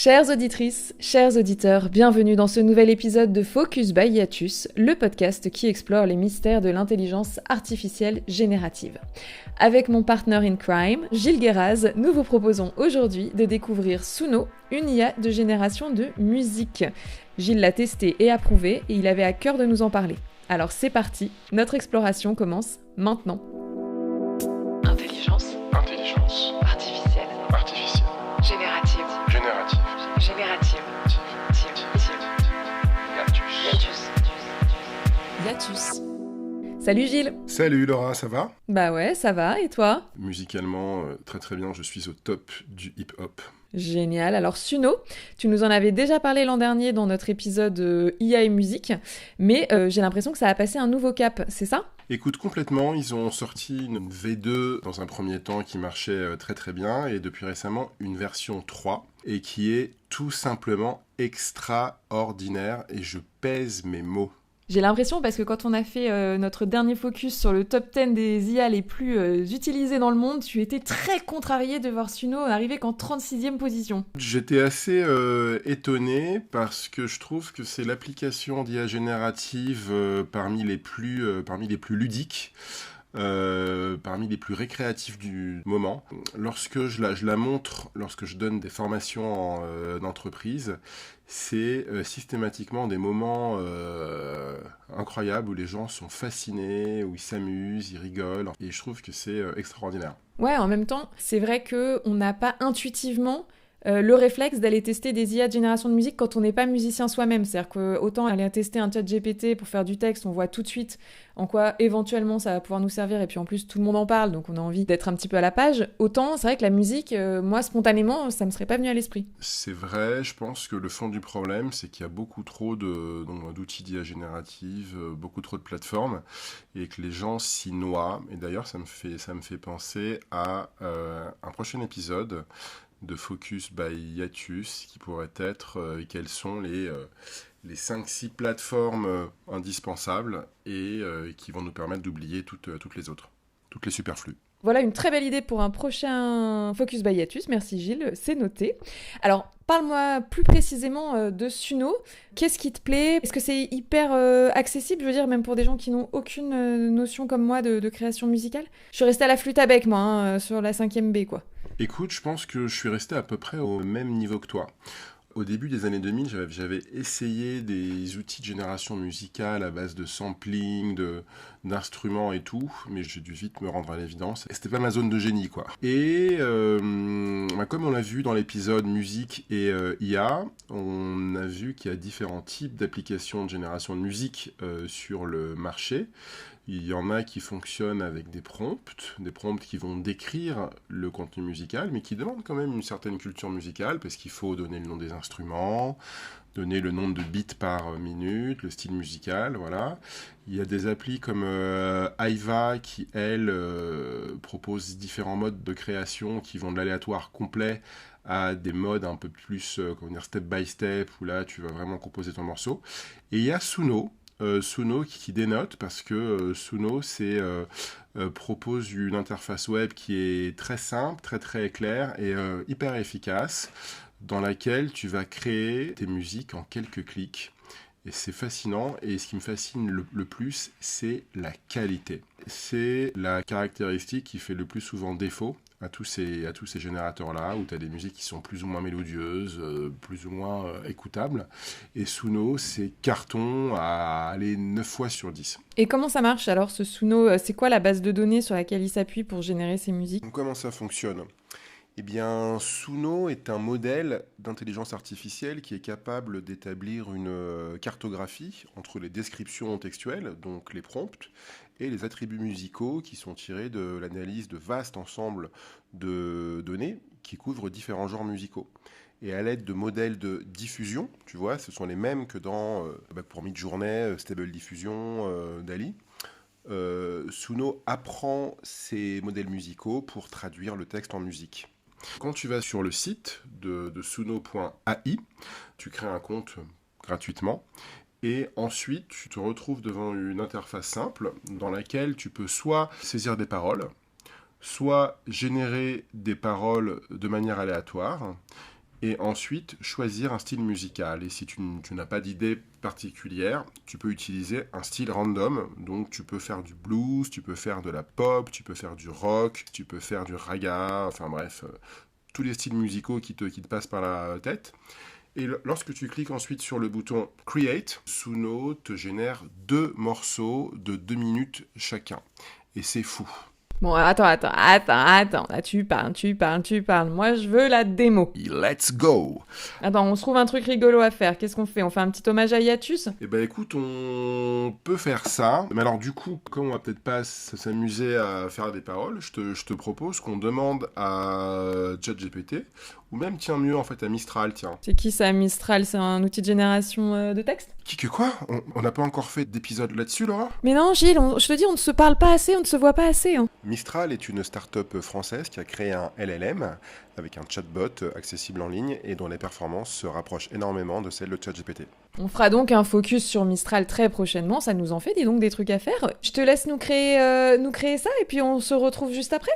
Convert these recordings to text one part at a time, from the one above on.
Chères auditrices, chers auditeurs, bienvenue dans ce nouvel épisode de Focus by Hiatus, le podcast qui explore les mystères de l'intelligence artificielle générative. Avec mon partner in crime, Gilles Guéraz, nous vous proposons aujourd'hui de découvrir Suno, une IA de génération de musique. Gilles l'a testé et approuvé et il avait à cœur de nous en parler. Alors c'est parti, notre exploration commence maintenant. Intelligence artificielle. Générative. Hiatus. Salut Gilles. Salut Laura, ça va ? Bah ouais, ça va, et toi ? Musicalement, très très bien, je suis au top du hip-hop. Génial. Alors Suno, tu nous en avais déjà parlé l'an dernier dans notre épisode IA et musique, mais j'ai l'impression que ça a passé un nouveau cap, c'est ça ? Écoute, complètement, ils ont sorti une V2 dans un premier temps qui marchait très très bien, et depuis récemment une version 3, et qui est tout simplement extraordinaire, et je pèse mes mots. J'ai l'impression, parce que quand on a fait notre dernier focus sur le top 10 des IA les plus utilisées dans le monde, tu étais très contrarié de voir Suno arriver qu'en 36e position. J'étais assez étonné parce que je trouve que c'est l'application d'IA générative parmi les plus ludiques. Parmi les plus récréatifs du moment. Lorsque je la montre, lorsque je donne des formations en entreprise, c'est systématiquement des moments incroyables où les gens sont fascinés, où ils s'amusent, ils rigolent, et je trouve que c'est extraordinaire. Ouais, en même temps, c'est vrai qu'on n'a pas intuitivement le réflexe d'aller tester des IA de génération de musique quand on n'est pas musicien soi-même. C'est-à-dire qu'autant aller tester un chat GPT pour faire du texte, on voit tout de suite en quoi éventuellement ça va pouvoir nous servir, et puis en plus tout le monde en parle, donc on a envie d'être un petit peu à la page. Autant c'est vrai que la musique, moi spontanément, ça me serait pas venu à l'esprit. C'est vrai, je pense que le fond du problème, c'est qu'il y a beaucoup trop d'outils d'IA générative, beaucoup trop de plateformes, et que les gens s'y noient. Et d'ailleurs, ça me fait penser à un prochain épisode de Focus by Hiatus, qui pourrait être quelles sont les 5-6 plateformes indispensables et qui vont nous permettre d'oublier toutes les autres, toutes les superflues. Voilà une très belle idée pour un prochain Focus by Hiatus, merci Gilles, c'est noté. Alors, parle-moi plus précisément de Suno, qu'est-ce qui te plaît ? Est-ce que c'est hyper accessible, je veux dire, même pour des gens qui n'ont aucune notion comme moi de création musicale ? Je suis restée à la flûte à bec, moi, sur la 5e B, quoi. Écoute, je pense que je suis resté à peu près au même niveau que toi. Au début des années 2000, j'avais essayé des outils de génération musicale à base de sampling, d'instruments et tout, mais j'ai dû vite me rendre à l'évidence. C'était pas ma zone de génie, quoi. Et comme on l'a vu dans l'épisode musique et IA, on a vu qu'il y a différents types d'applications de génération de musique sur le marché. Il y en a qui fonctionnent avec des prompts qui vont décrire le contenu musical, mais qui demandent quand même une certaine culture musicale, parce qu'il faut donner le nom des instruments, donner le nombre de bits par minute, le style musical, voilà. Il y a des applis comme Aiva qui, elles, proposent différents modes de création qui vont de l'aléatoire complet à des modes un peu plus step by step, où là tu vas vraiment composer ton morceau. Et il y a Suno qui dénote, parce que Suno propose une interface web qui est très simple, très très claire et hyper efficace, dans laquelle tu vas créer tes musiques en quelques clics. Et c'est fascinant, et ce qui me fascine le plus, c'est la qualité. C'est la caractéristique qui fait le plus souvent défaut à tous ces générateurs-là, où tu as des musiques qui sont plus ou moins mélodieuses, plus ou moins écoutables. Et Suno, c'est carton à aller 9 fois sur 10. Et comment ça marche alors, ce Suno ? C'est quoi la base de données sur laquelle il s'appuie pour générer ses musiques ? Donc, comment ça fonctionne ? Eh bien, Suno est un modèle d'intelligence artificielle qui est capable d'établir une cartographie entre les descriptions textuelles, donc les prompts, et les attributs musicaux qui sont tirés de l'analyse de vastes ensembles de données qui couvrent différents genres musicaux. Et à l'aide de modèles de diffusion, tu vois, ce sont les mêmes que pour Midjourney, Stable Diffusion, DALL-E, Suno apprend ces modèles musicaux pour traduire le texte en musique. Quand tu vas sur le site de suno.ai, tu crées un compte gratuitement, et ensuite tu te retrouves devant une interface simple dans laquelle tu peux soit saisir des paroles, soit générer des paroles de manière aléatoire, et ensuite choisir un style musical. Et si tu n'as pas d'idée particulière, tu peux utiliser un style random. Donc tu peux faire du blues, tu peux faire de la pop, tu peux faire du rock, tu peux faire du raga, enfin bref, tous les styles musicaux qui te passent par la tête. Et lorsque tu cliques ensuite sur le bouton Create, Suno te génère 2 morceaux de 2 minutes chacun. Et c'est fou. Bon, attends. Là, tu parles. Moi, je veux la démo. Let's go! Attends, on se trouve un truc rigolo à faire. Qu'est-ce qu'on fait? On fait un petit hommage à Hiatus? Eh ben écoute, on peut faire ça. Mais alors du coup, comme on va peut-être pas s'amuser à faire des paroles, je te propose qu'on demande à ChatGPT, ou même, tiens, mieux en fait, à Mistral, tiens. C'est qui ça, Mistral? C'est un outil de génération de texte? Qui que quoi? On n'a pas encore fait d'épisode là-dessus, Laura? Mais non, Gilles, je te dis, on ne se parle pas assez, on ne se voit pas assez. Hein. Mistral est une start-up française qui a créé un LLM avec un chatbot accessible en ligne et dont les performances se rapprochent énormément de celles de ChatGPT. On fera donc un focus sur Mistral très prochainement, ça nous en fait, dis donc, des trucs à faire. Je te laisse nous créer ça et puis on se retrouve juste après.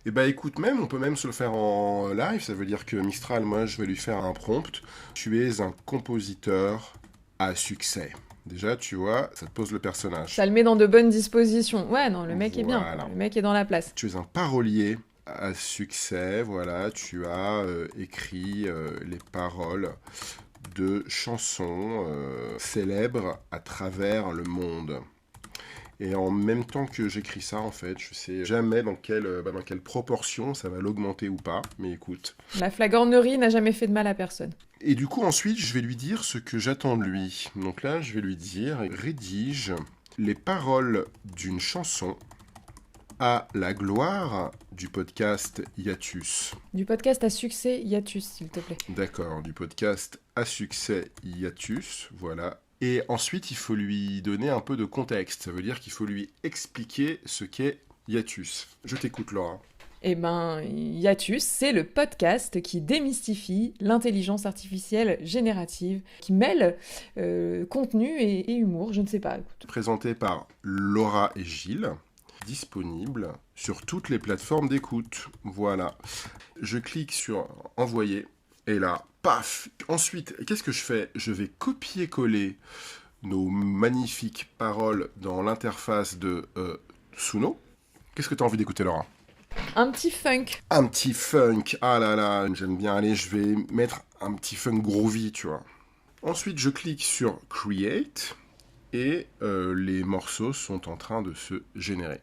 Eh ben écoute, on peut même se le faire en live, ça veut dire que Mistral, moi je vais lui faire un prompt. Tu es un compositeur à succès. Déjà, tu vois, ça te pose le personnage. Ça le met dans de bonnes dispositions. Ouais, non, le mec est bien, le mec est dans la place. Tu es un parolier à succès, voilà, tu as écrit les paroles de chansons célèbres à travers le monde. Et en même temps que j'écris ça, en fait, je sais jamais dans quelle proportion ça va l'augmenter ou pas, mais écoute. La flagornerie n'a jamais fait de mal à personne. Et du coup, ensuite, je vais lui dire ce que j'attends de lui. Donc là, je vais lui dire, rédige les paroles d'une chanson à la gloire du podcast Hiatus. Du podcast à succès Hiatus, s'il te plaît. D'accord, du podcast à succès Hiatus, voilà. Et ensuite, il faut lui donner un peu de contexte. Ça veut dire qu'il faut lui expliquer ce qu'est Hiatus. Je t'écoute, Laura. Eh ben, Hiatus, c'est le podcast qui démystifie l'intelligence artificielle générative, qui mêle contenu et humour, je ne sais pas. Écoute. Présenté par Laura et Gilles, disponible sur toutes les plateformes d'écoute. Voilà. Je clique sur « Envoyer ». Et là, paf! Ensuite, qu'est-ce que je fais? Je vais copier-coller nos magnifiques paroles dans l'interface de Suno. Qu'est-ce que tu as envie d'écouter, Laura? Un petit funk. Un petit funk. Ah là là, j'aime bien. Allez, je vais mettre un petit funk groovy, tu vois. Ensuite, je clique sur Create et les morceaux sont en train de se générer.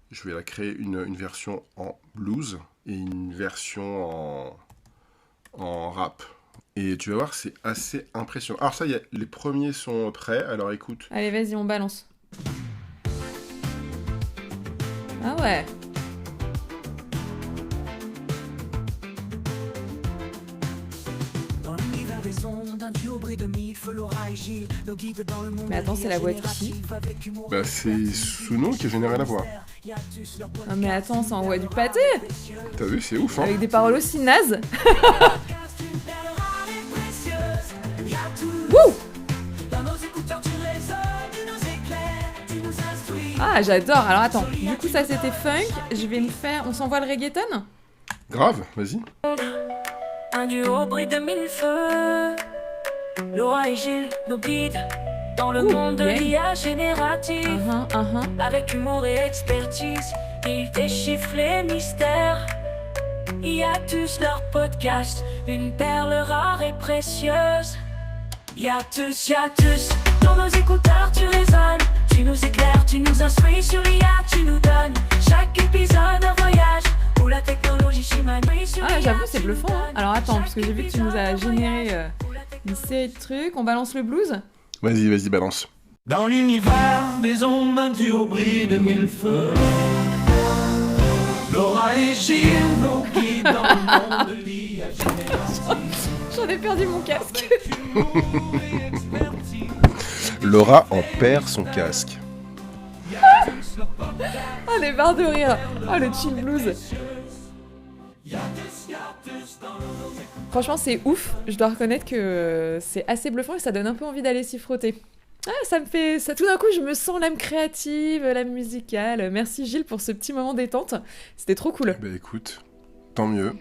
Je vais la créer une version en blues et une version en rap. Et tu vas voir, c'est assez impressionnant. Alors ça y est, les premiers sont prêts, alors écoute. Allez, vas-y, on balance. Ah ouais. Mais attends, c'est la voix de qui? Bah c'est Suno qui a généré la voix. Ah mais attends, ça envoie du pâté. T'as vu, c'est ouf, hein? Avec des paroles aussi nazes. Wouh! Ah, j'adore. Alors attends, du coup ça c'était funk. Je vais me faire... On s'envoie le reggaeton? Grave, vas-y. Un duo au bruit de mille feux. Laura et Gilles, nos guides dans le monde de l'IA générative. Avec humour et expertise, ils déchiffrent les mystères. Hiatus, leur podcast, une perle rare et précieuse. Hiatus, dans nos écouteurs tu résonnes. Tu nous éclaires, tu nous instruis sur l'IA, tu nous donnes chaque épisode un voyage où la technologie s'humanise sur l'IA. Ah, j'avoue, c'est bluffant. Hein. Alors attends, parce que j'ai vu que tu nous as généré une série de trucs. On balance le blues? Vas-y, balance. Dans l'univers des ondes, un duo brille de mille feux. Laura et Gilles, nos guides dans le monde de l'IA générative. J'en ai perdu mon casque. Laura en perd son casque. Oh, les barres de rire. Oh, le chill blues. Franchement, c'est ouf. Je dois reconnaître que c'est assez bluffant et ça donne un peu envie d'aller s'y frotter. Ah, ça me fait... ça, tout d'un coup, je me sens l'âme créative, l'âme musicale. Merci Gilles pour ce petit moment détente. C'était trop cool. Bah écoute, tant mieux.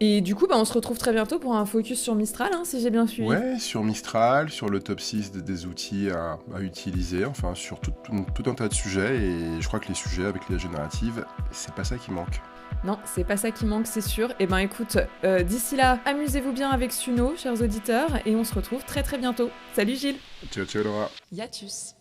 Et du coup, on se retrouve très bientôt pour un focus sur Mistral, si j'ai bien suivi. Ouais, sur Mistral, sur le top 6 des outils à utiliser, enfin sur tout un tas de sujets, et je crois que les sujets avec l'IA générative, c'est pas ça qui manque. Non, c'est pas ça qui manque, c'est sûr. Et écoute, d'ici là, amusez-vous bien avec Suno, chers auditeurs, et on se retrouve très très bientôt. Salut Gilles. Ciao Laura. Hiatus.